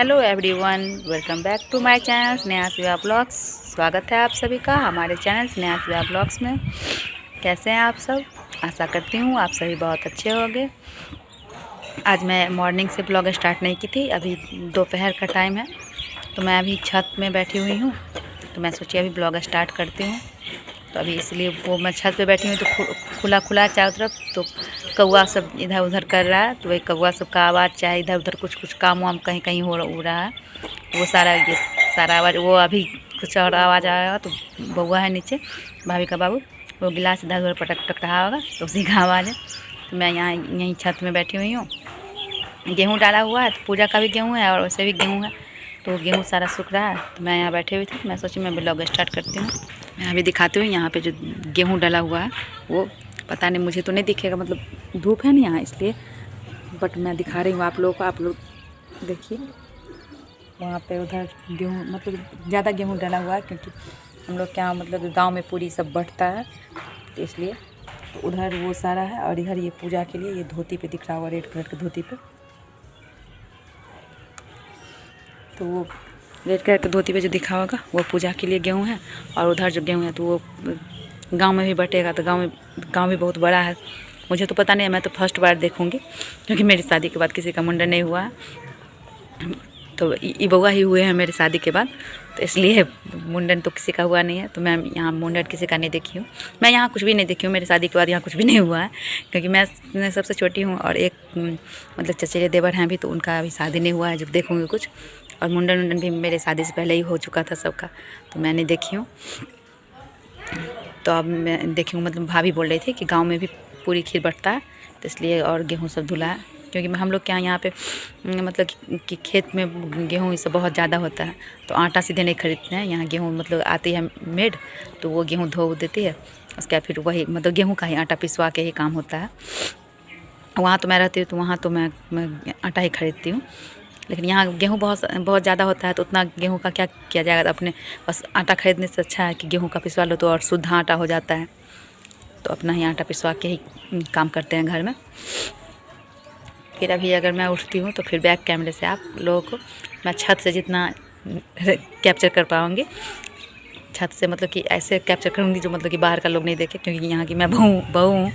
Hello everyone, welcome back to my channel Sneha Shiva blogs. स्वागत है आप सभी का हमारे चैनल स्नेहा शिवा ब्लॉग्स में। कैसे हैं आप सब? आशा करती हूँ आप सभी बहुत अच्छे होंगे। आज मैं मॉर्निंग से ब्लॉग स्टार्ट नहीं की थी, अभी दोपहर का टाइम है तो मैं अभी छत में बैठी हुई हूँ, तो मैं सोची अभी ब्लॉग स्टार्ट करती हूँ। तो अभी इसलिए वो मैं छत पे बैठी हूँ तो खुला खुला चारों तरफ, तो कौवा सब इधर उधर कर रहा है, तो वही कौवा सब का आवाज़, चाहे इधर उधर कुछ काम वाम कहीं कहीं हो रहा है, वो सारा आवाज़। वो अभी कुछ और आवाज़ आएगा तो बउआ है नीचे, भाभी का बाबू, वो गिलास इधर उधर पटक पटक रहा होगा, तो उसी का आवाज़ है। तो मैं यहाँ यहीं छत में बैठी हुई हूँ। गेहूँ डाला हुआ है तो पूजा का भी गेहूँ है और वैसे भी गेहूँ है, तो गेहूँ सारा सूख रहा है। तो मैं यहाँ बैठी हुई थी, मैं सोची मैं ब्लॉग स्टार्ट करती हूँ। मैं अभी दिखाती हूँ यहाँ पे जो गेहूँ डला हुआ है, वो पता नहीं, मुझे तो नहीं दिखेगा, मतलब धूप है नहीं यहाँ इसलिए, बट मैं दिखा रही हूँ आप लोगों को। आप लोग देखिए वहाँ पे उधर गेहूँ, मतलब ज़्यादा गेहूँ डला हुआ है, क्योंकि हम लोग क्या मतलब गांव में पूरी सब बंटता है, तो इसलिए तो उधर वो सारा है। और इधर ये पूजा के लिए ये धोती पे दिख रहा हुआ, रेड कलर की धोती पे, तो वो रेड कलर की धोती पे जो दिखा होगा वो पूजा के लिए गेहूँ है। और उधर जो गेहूँ है तो वो गांव में भी बटेगा, तो गांव भी बहुत बड़ा है। मुझे तो पता नहीं है, मैं तो फर्स्ट बार देखूँगी, क्योंकि मेरी शादी के बाद किसी का मुंडन नहीं हुआ है। तो ये बउआ ही हुए हैं मेरी शादी के बाद, तो इसलिए मुंडन तो किसी का हुआ नहीं है। तो मैं यहाँ मुंडन किसी का नहीं देखी हूँ, मैं यहाँ कुछ भी नहीं देखी हूँ। मेरी शादी के बाद यहाँ कुछ भी नहीं हुआ है, क्योंकि मैं सबसे छोटी हूँ, और एक मतलब चचेरे देवर हैं भी, तो उनका अभी शादी नहीं हुआ है जब देखूँगी कुछ। और मुंडन भी मेरे शादी से पहले ही हो चुका था सबका, तो मैं नहीं देखी हूँ। तो अब मैं देखी हूँ, मतलब भाभी बोल रही थी कि गाँव में भी पूरी खीर बटता है, तो इसलिए और गेहूँ सब धुला है, क्योंकि हम लोग के यहाँ पे मतलब कि खेत में गेहूँ सब बहुत ज़्यादा होता है, तो आटा सीधे नहीं खरीदते हैं। यहाँ गेहूँ मतलब आती है मेड, तो वो गेहूँ धो देती है, उसके बाद फिर वही मतलब गेहूँ का ही आटा पिसवा के ही काम होता है। वहाँ तो मैं रहती हूँ, तो वहाँ तो मैं आटा ही खरीदती हूँ, लेकिन यहाँ गेहूँ बहुत ज़्यादा होता है, तो उतना गेहूँ का क्या किया जाएगा। अपने बस आटा खरीदने से अच्छा है कि गेहूँ का पिसवा लो, तो और शुद्ध आटा हो जाता है। तो अपना ही आटा पिसवा के ही काम करते हैं घर में। फिर अभी अगर मैं उठती हूँ तो फिर बैक कैमरे से आप लोगों को मैं छत से जितना कैप्चर कर पाऊँगी, छत से मतलब कि ऐसे कैप्चर करूँगी जो मतलब कि बाहर का लोग नहीं देखे, क्योंकि यहाँ की मैं बहू हूँ,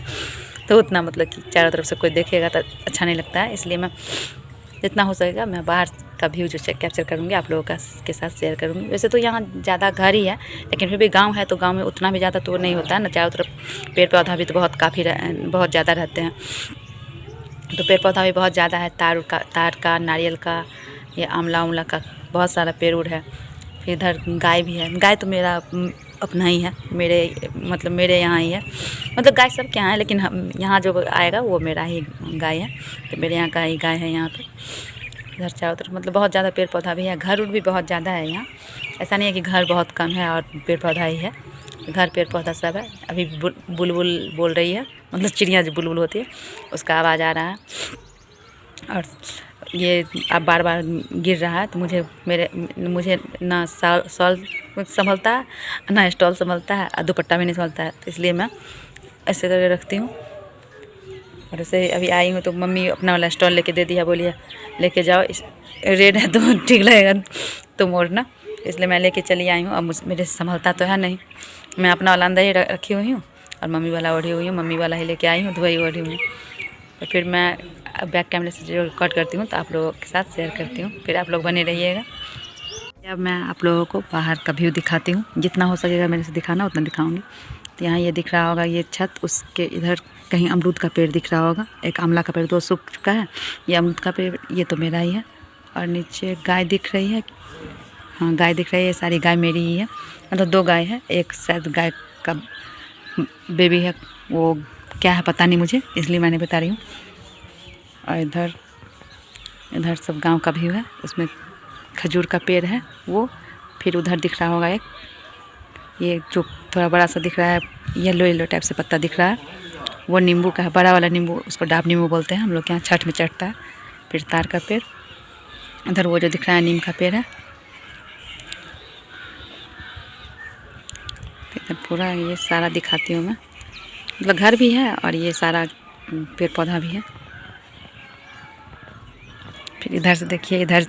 तो उतना मतलब कि चारों तरफ से कोई देखेगा तो अच्छा नहीं लगता है। इसलिए मैं जितना हो सकेगा मैं बाहर का व्यू जो कैप्चर करूँगी आप लोगों के साथ शेयर करूँगी। वैसे तो यहाँ ज़्यादा घर ही है, लेकिन फिर भी गांव है, तो गांव में उतना भी ज़्यादा तो नहीं होता है ना, चारों तरफ पेड़ पौधा भी तो बहुत ज़्यादा रहते हैं। तो पेड़ पौधा भी बहुत ज़्यादा है, तार का, नारियल का, या आंवला उमला का बहुत सारा पेड़ उड़ है। फिर इधर गाय भी है। गाय तो मेरा अपना ही है, मेरे यहाँ ही है, मतलब गाय सब के यहाँ है, लेकिन हम यहाँ जो आएगा वो मेरा ही गाय है, तो मेरे यहाँ का ही गाय है यहाँ पे। इधर चारों तरफ मतलब बहुत ज़्यादा पेड़ पौधा भी है, घर उड़ भी बहुत ज़्यादा है यहाँ। ऐसा नहीं है कि घर बहुत कम है और पेड़ पौधा ही है, घर पेड़ पौधा सब है। अभी बुलबुल बोल रही है, मतलब चिड़िया जो बुलबुल होती है उसका आवाज़ आ रहा है। और ये अब बार बार गिर रहा है, तो मुझे ना सॉल संभलता है, ना स्टॉल संभलता है, और दुपट्टा भी नहीं संभलता है, तो इसलिए मैं ऐसे करके रखती हूँ। और ऐसे अभी आई हूँ तो मम्मी अपना वाला स्टॉल लेके दे दिया, बोलिए लेके जाओ, इस रेड है तो ठीक लगेगा तो मोड़ना, इसलिए मैं लेके चली आई हूँ। अब मेरे से संभलता तो है नहीं, मैं अपना वाला अंदर ही रखी हुई हूँ और मम्मी वाला ओढ़ी हुई हूँ, मम्मी वाला ही लेके आई हूँ, तो वही ओढ़ी हुई हूँ। तो फिर मैं बैक कैमरे से जो रिकॉर्ड करती हूँ तो आप लोगों के साथ शेयर करती हूँ, फिर आप लोग बने रहिएगा। अब मैं आप लोगों को बाहर का व्यू दिखाती हूँ, जितना हो सकेगा मेरे से दिखाना उतना दिखाऊँगी। तो यहाँ ये दिख रहा होगा ये छत, उसके इधर कहीं अमरूद का पेड़ दिख रहा होगा, एक आंवला का पेड़ तो सूख चुका है, ये अमरूद का पेड़ ये तो मेरा ही है। और नीचे गाय दिख रही है, हाँ गाय दिख रही है, सारी गाय मेरी ही है, मतलब 2 गाय है, एक शायद गाय का बेबी है, वो क्या है पता नहीं मुझे, इसलिए मैंने बता रही हूँ। और इधर सब गांव का व्यू है, उसमें खजूर का पेड़ है वो। फिर उधर दिख रहा होगा एक, ये जो थोड़ा बड़ा सा दिख रहा है, येलो टाइप से पत्ता दिख रहा है, वो नींबू का है, बड़ा वाला नींबू, उसको डाब नींबू बोलते हैं हम लोग के यहाँ, छठ में चढ़ता है। फिर तार का पेड़, उधर वो जो दिख रहा है नीम का पेड़ है। इधर पूरा ये सारा दिखाती हूँ मैं, मतलब घर भी है और ये सारा पेड़ पौधा भी है। फिर इधर से देखिए, इधर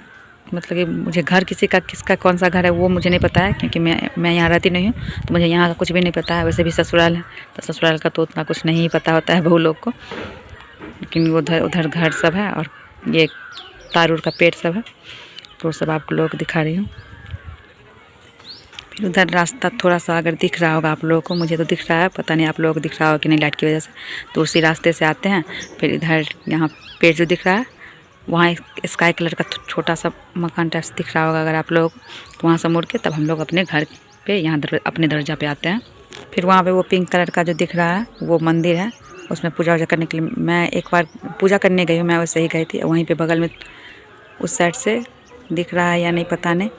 मतलब कि मुझे घर किसी का किसका कौन सा घर है वो मुझे नहीं पता है, क्योंकि मैं यहाँ रहती नहीं हूँ, तो मुझे यहाँ का कुछ भी नहीं पता है। वैसे भी ससुराल है तो ससुराल का तो उतना कुछ नहीं पता होता है बहू लोग को, लेकिन उधर उधर घर सब है और ये तारूर का पेड़ सब है, तो सब आप लोगों को दिखा रही हूँ। फिर उधर रास्ता थोड़ा सा अगर दिख रहा होगा आप लोगों को, मुझे तो दिख रहा है, पता नहीं आप लोगों को दिख रहा होगा कि नहीं लाइट की वजह से, तो उसी रास्ते से आते हैं। फिर इधर यहाँ पेड़ जो दिख रहा है वहाँ एक स्काई कलर का छोटा सा मकान टाइप दिख रहा होगा अगर आप लोग, तो वहाँ से मुड़ के तब हम लोग अपने घर पे यहाँ अपने दरवाजा पे आते हैं। फिर वहाँ पे वो पिंक कलर का जो दिख रहा है वो मंदिर है, उसमें पूजा वूजा करने के लिए मैं एक बार पूजा करने गई हूँ, मैं वैसे ही गई थी। वहीं पे बगल में उस साइड से दिख रहा है या नहीं पता नहीं,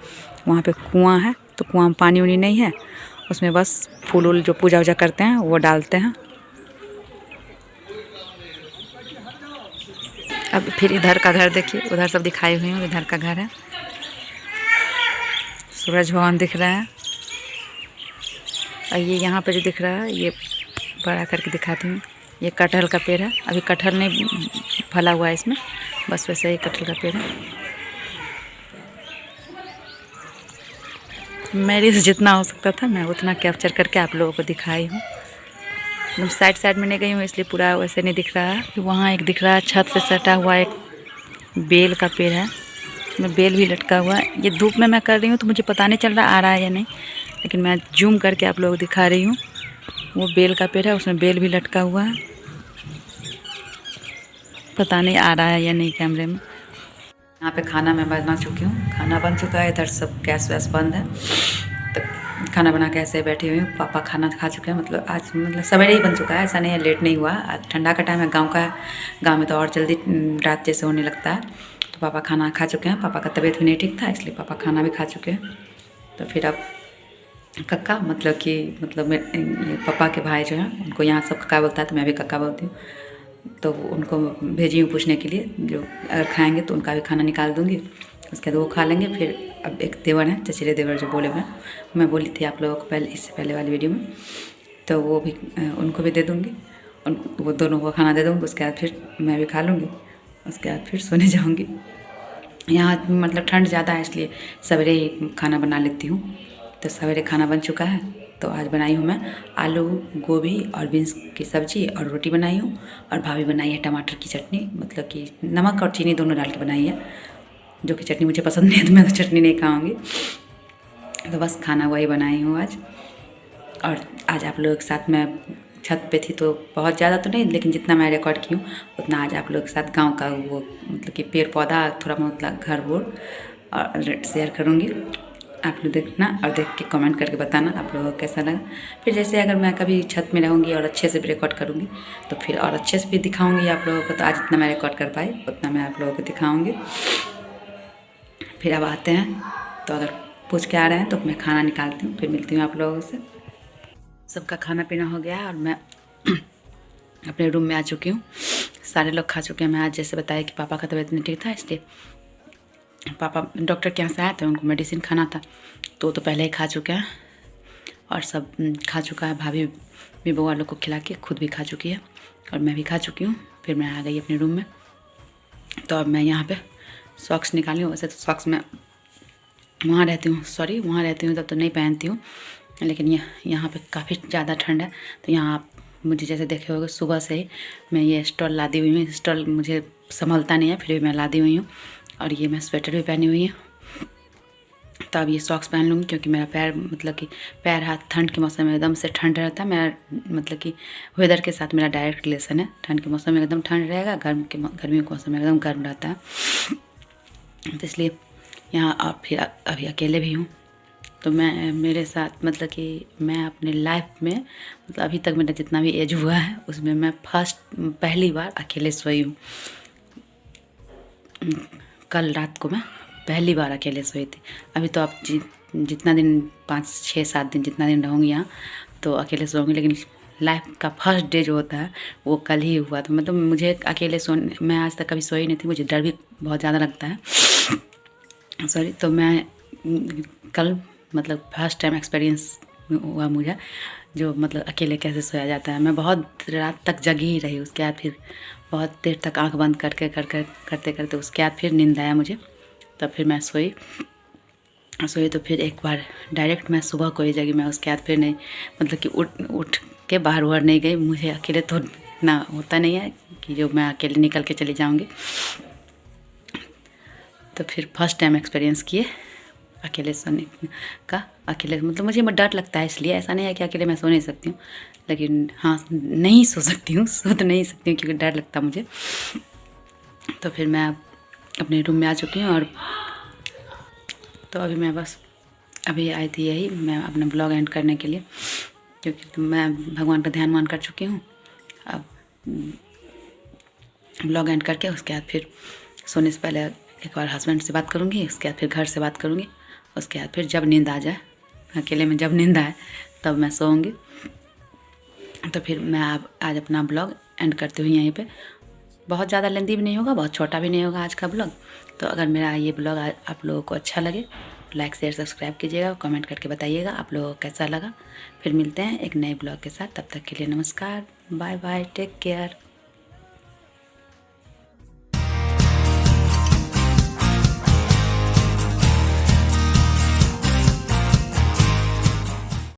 वहाँ पे कुआँ है, तो कुआँ में पानी उनी नहीं है, उसमें बस फूल वूल जो पूजा वूजा करते हैं वो डालते हैं। अब फिर इधर का घर देखिए, उधर सब दिखाई हुई हूँ, इधर का घर है, सूरज भगवान दिख रहा है। और ये यहाँ पे जो दिख रहा है ये बड़ा करके दिखाती हूँ, ये कटहल का पेड़ है। अभी कटहल नहीं फला हुआ है इसमें, बस वैसे ही कटहल का पेड़ है। मेरे से जितना हो सकता था मैं उतना कैप्चर करके आप लोगों को दिखाई हूँ। एकदम साइड साइड में नहीं गई हूँ इसलिए पूरा वैसे नहीं दिख रहा है। वहाँ एक दिख रहा है छत से सटा हुआ एक बेल का पेड़ है, उसमें बेल भी लटका हुआ है। ये धूप में मैं कर रही हूँ तो मुझे पता नहीं चल रहा आ रहा है या नहीं, लेकिन मैं जूम करके आप लोगों को दिखा रही हूँ। वो बेल का पेड़ है, उसमें बेल भी लटका हुआ है, पता नहीं आ रहा है या नहीं कैमरे में। यहाँ पे खाना मैं बना चुकी हूँ, खाना बन चुका है, इधर सब गैस वैस बंद है, तो खाना बना के ऐसे बैठी हुई हूँ। पापा खाना खा चुके हैं, मतलब आज मतलब सवेरे ही बन चुका है, ऐसा नहीं है लेट नहीं हुआ। आज ठंडा का टाइम है, गांव का है, गांव में तो और जल्दी रात जैसे होने लगता है। तो पापा खाना खा चुके हैं, पापा का तबीयत भी नहीं ठीक था इसलिए पापा खाना भी खा चुके हैं। तो फिर अब कक्का मतलब पापा के भाई जो हैं उनको यहाँ सब कक्का बोलता है, तो मैं भी कक्का बोलती हूँ, तो उनको भेजी हूँ पूछने के लिए, जो अगर खाएंगे तो उनका भी खाना निकाल दूँगी, उसके बाद वो खा लेंगे। फिर अब एक देवर हैं, चचेरे देवर जो बोले हुए, मैं बोली थी आप लोगों को पहले, इससे पहले वाली वीडियो में, तो वो भी उनको भी दे दूँगी, वो दोनों को खाना दे दूँगी। उसके बाद फिर मैं भी खा लूँगी, उसके बाद फिर सोने जाऊँगी। यहाँ मतलब ठंड ज़्यादा है इसलिए सवेरे ही खाना बना लेती हूँ। तो सवेरे खाना बन चुका है, तो आज बनाई हूँ मैं आलू गोभी और बीन्स की सब्ज़ी और रोटी बनाई हूँ, और भाभी बनाई है टमाटर की चटनी, मतलब कि नमक और चीनी दोनों डाल के बनाई है, जो कि चटनी मुझे पसंद नहीं है तो मैं तो चटनी नहीं खाऊँगी। तो बस खाना वही बनाई हूँ आज। और आज आप लोगों के साथ मैं छत पे थी, तो बहुत ज़्यादा तो नहीं, लेकिन जितना मैं रिकॉर्ड की हूँ उतना आज आप लोगों के साथ गांव का वो मतलब कि पेड़ पौधा थोड़ा मतलब घर वोर और शेयर करूँगी। आप लोग देखना और देख के कमेंट करके बताना आप लोगों को कैसा लगा। फिर जैसे अगर मैं कभी छत में रहूँगी और अच्छे से भी रिकॉर्ड करूँगी तो फिर और अच्छे से भी दिखाऊँगी आप लोगों को। तो आज जितना मैं रिकॉर्ड कर पाई उतना मैं आप लोगों को दिखाऊँगी। फिर अब आते हैं, तो अगर पूछ के आ रहे हैं तो मैं खाना निकालती हूँ, फिर मिलती हूँ आप लोगों से। सबका खाना पीना हो गया और मैं अपने रूम में आ चुकी हूँ, सारे लोग खा चुके हैं। मैं आज जैसे बताया कि पापा का तबीयत नहीं ठीक था, इसलिए पापा डॉक्टर के यहाँ से आए थे, उनको मेडिसिन खाना था, तो पहले ही खा चुके हैं और सब खा चुका है। भाभी भी बउआ लोग को खिला के खुद भी खा चुकी है और मैं भी खा चुकी हूँ। फिर मैं आ गई अपने रूम में, तो अब मैं यहाँ पे सॉक्स निकाली हूँ। वैसे तो सॉक्स मैं वहाँ रहती हूँ तब तो नहीं पहनती हूँ, लेकिन यहाँ पे काफ़ी ज़्यादा ठंड है, तो यहाँ आप मुझे जैसे देखे होगे सुबह से ही मैं ये स्टॉल लादी हुई हूँ। स्टॉल मुझे संभलता नहीं है, फिर भी मैं लादी हुई हूँ, और ये मैं स्वेटर भी पहनी हुई हूँ। तो अब ये सॉक्स पहन लूँगी, क्योंकि मेरा पैर मतलब कि पैर हाथ ठंड के मौसम में एकदम से ठंड रहता है। मैं मतलब कि वेदर के साथ मेरा डायरेक्ट रिलेशन है, ठंड के मौसम में एकदम ठंड रहेगा, गर्मी के मौसम में एकदम गर्म रहता है। तो इसलिए यहाँ और फिर अभी अकेले भी हूँ, तो मैं मेरे साथ मतलब कि मैं अपने लाइफ में मतलब अभी तक मेरा जितना भी एज हुआ है उसमें मैं पहली बार अकेले सोई हूँ। कल रात को मैं पहली बार अकेले सोई थी। अभी तो आप जितना दिन 5, 6, 7 दिन जितना दिन रहूँगी यहाँ तो अकेले सोऊंगी, लेकिन लाइफ का फर्स्ट डे जो होता है वो कल ही हुआ था। मतलब मुझे अकेले सोने, मैं आज तक कभी सोई नहीं थी, मुझे डर भी बहुत ज़्यादा लगता है सॉरी। तो मैं कल मतलब फर्स्ट टाइम एक्सपीरियंस हुआ मुझे, जो मतलब अकेले कैसे सोया जाता है। मैं बहुत रात तक जगी ही रही, उसके बाद फिर बहुत देर तक आंख बंद करते करते उसके बाद फिर नींद आया मुझे। तब फिर मैं सोई तो फिर एक बार डायरेक्ट मैं सुबह को ही जगी। मैं उसके बाद फिर नहीं, मतलब कि उठ के बाहर उहर नहीं गई। मुझे अकेले तो ना होता नहीं है कि जो मैं अकेले निकल के चली जाऊँगी। तो फिर फर्स्ट टाइम एक्सपीरियंस किए अकेले सोने का। अकेले मतलब मुझे डर लगता है, इसलिए ऐसा नहीं है कि अकेले मैं सो नहीं सकती हूँ, लेकिन हाँ नहीं सो सकती हूँ, सो तो नहीं सकती हूँ क्योंकि डर लगता मुझे। तो फिर मैं अपने रूम में आ चुकी हूँ। और तो अभी मैं बस अभी आई थी यही मैं अपना ब्लॉग एंड करने के लिए, क्योंकि मैं भगवान का ध्यान कर चुकी हूँ। अब ब्लॉग एंड करके उसके बाद फिर सोने से पहले एक बार हस्बैंड से बात करूँगी, उसके बाद फिर घर से बात करूँगी, उसके बाद फिर जब नींद आ जाए, अकेले में जब नींद आए तब मैं सोऊंगी। तो फिर मैं आज अपना ब्लॉग एंड करती हुई यहीं पे। बहुत ज़्यादा लेंदी भी नहीं होगा, बहुत छोटा भी नहीं होगा आज का ब्लॉग। तो अगर मेरा ये ब्लॉग आप लोगों को अच्छा लगे, लाइक शेयर सब्सक्राइब कीजिएगा, कमेंट करके बताइएगा आप लोगों को कैसा लगा। फिर मिलते हैं एक नए ब्लॉग के साथ, तब तक के लिए नमस्कार, बाय बाय, टेक केयर।